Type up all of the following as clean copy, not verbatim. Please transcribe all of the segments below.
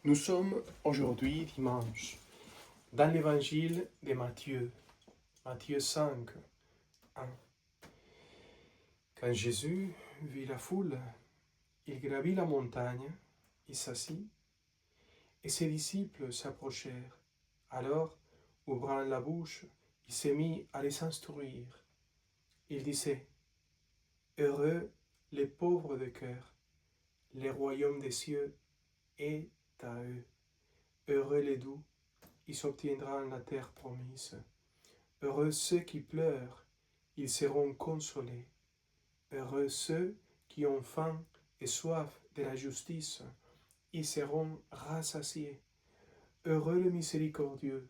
Nous sommes aujourd'hui dimanche dans l'évangile de Matthieu, Matthieu 5, 1. Quand Jésus vit la foule, il gravit la montagne, il s'assit, et ses disciples s'approchèrent. Alors, ouvrant la bouche, il s'est mis à les instruire. Il disait, « Heureux les pauvres de cœur, le royaume des cieux est à eux. Heureux les doux, ils obtiendront la terre promise. Heureux ceux qui pleurent, ils seront consolés. Heureux ceux qui ont faim et soif de la justice, ils seront rassasiés. Heureux les miséricordieux,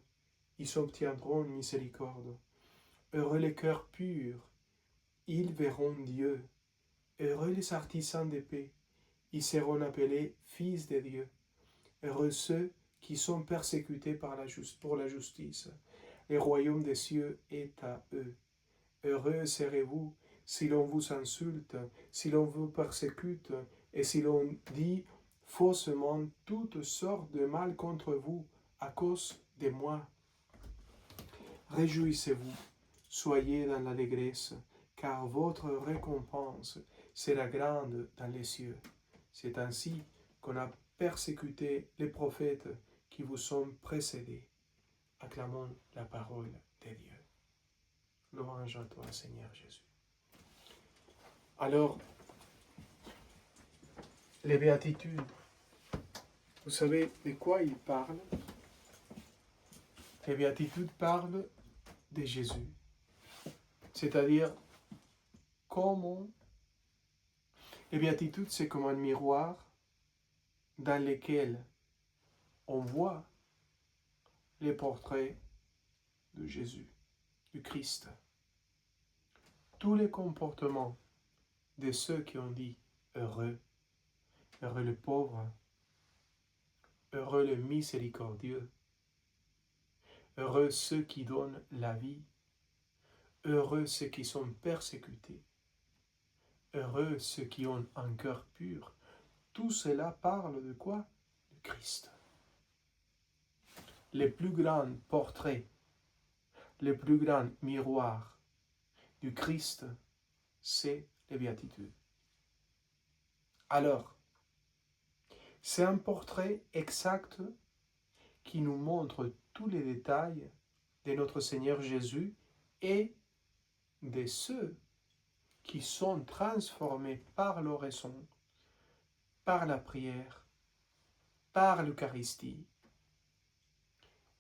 ils obtiendront miséricorde. Heureux les cœurs purs, ils verront Dieu. Heureux les artisans de paix, ils seront appelés fils de Dieu. Heureux ceux qui sont persécutés pour la justice, le royaume des cieux est à eux. Heureux serez-vous si l'on vous insulte, si l'on vous persécute, et si l'on dit faussement toutes sortes de mal contre vous à cause de moi. Réjouissez-vous, soyez dans l'allégresse, car votre récompense sera grande dans les cieux. C'est ainsi qu'on a persécuté les prophètes qui vous ont précédés. Acclamons la parole de Dieu. Louange à toi, Seigneur Jésus. Alors, les béatitudes, vous savez de quoi ils parlent? Les béatitudes parlent de Jésus. C'est-à-dire, comment les béatitudes, c'est comme un miroir dans lequel on voit les portraits de Jésus, du Christ. Tous les comportements de ceux qui ont dit heureux, heureux les pauvres, heureux les miséricordieux, heureux ceux qui donnent la vie, heureux ceux qui sont persécutés, heureux ceux qui ont un cœur pur. Tout cela parle de quoi? De Christ. Les plus grands portraits, les plus grands miroirs du Christ, c'est les béatitudes. Alors, c'est un portrait exact qui nous montre tous les détails de notre Seigneur Jésus et de ceux qui sont transformés par l'oraison, par la prière, par l'Eucharistie.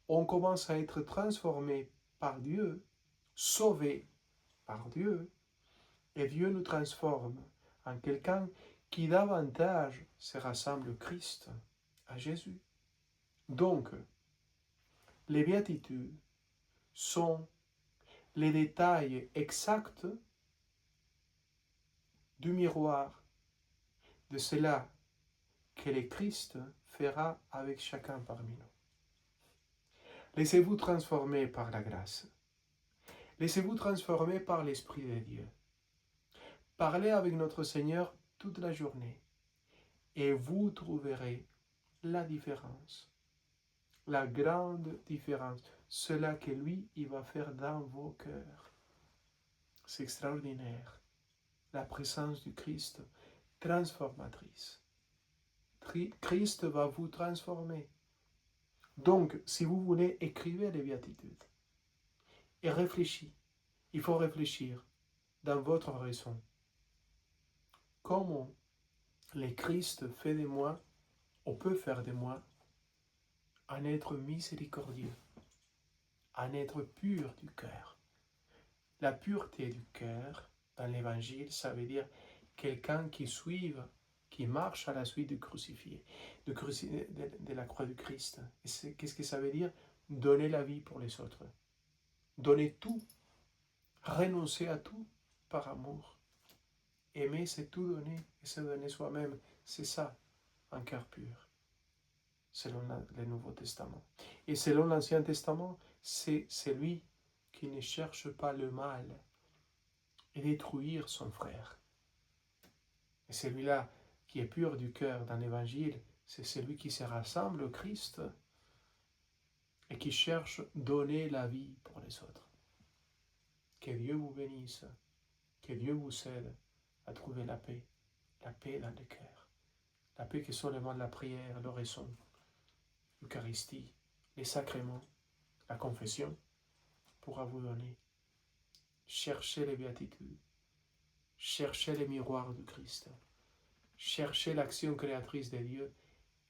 On commence à être transformé par Dieu, sauvé par Dieu, et Dieu nous transforme en quelqu'un qui davantage se rassemble au Christ, à Jésus. Donc, les béatitudes sont les détails exacts du miroir de cela que le Christ fera avec chacun parmi nous. Laissez-vous transformer par la grâce. Laissez-vous transformer par l'Esprit de Dieu. Parlez avec notre Seigneur toute la journée et vous trouverez la différence, la grande différence, cela que lui, il va faire dans vos cœurs. C'est extraordinaire. La présence du Christ transformatrice. Christ va vous transformer. Donc, si vous voulez, écrivez les béatitudes et réfléchissez. Il faut réfléchir dans votre raison. Comment le Christ fait de moi, ou peut faire de moi, un être miséricordieux, un être pur du cœur. La pureté du cœur, dans l'Évangile, ça veut dire quelqu'un qui suive, qui marche à la suite du crucifié, de la croix du Christ. Qu'est-ce que ça veut dire? Donner la vie pour les autres. Donner tout, renoncer à tout par amour. Aimer, c'est tout donner et se donner soi-même. C'est ça, un cœur pur, selon le Nouveau Testament. Et selon l'Ancien Testament, c'est celui qui ne cherche pas le mal et détruire son frère. Et celui-là qui est pur du cœur dans l'Évangile, c'est celui qui se rassemble au Christ et qui cherche à donner la vie pour les autres. Que Dieu vous bénisse, que Dieu vous aide à trouver la paix dans le cœur. La paix que seulement la prière, l'oraison, l'Eucharistie, les sacrements, la confession pourra vous donner. Cherchez les béatitudes, cherchez les miroirs du Christ, cherchez l'action créatrice de Dieu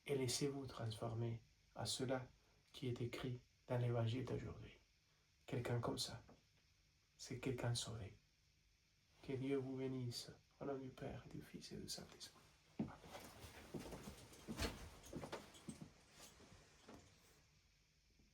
et laissez-vous transformer à cela qui est écrit dans l'évangile d'aujourd'hui. Quelqu'un comme ça, c'est quelqu'un sauvé. Que Dieu vous bénisse, au nom du Père, du Fils et du Saint-Esprit.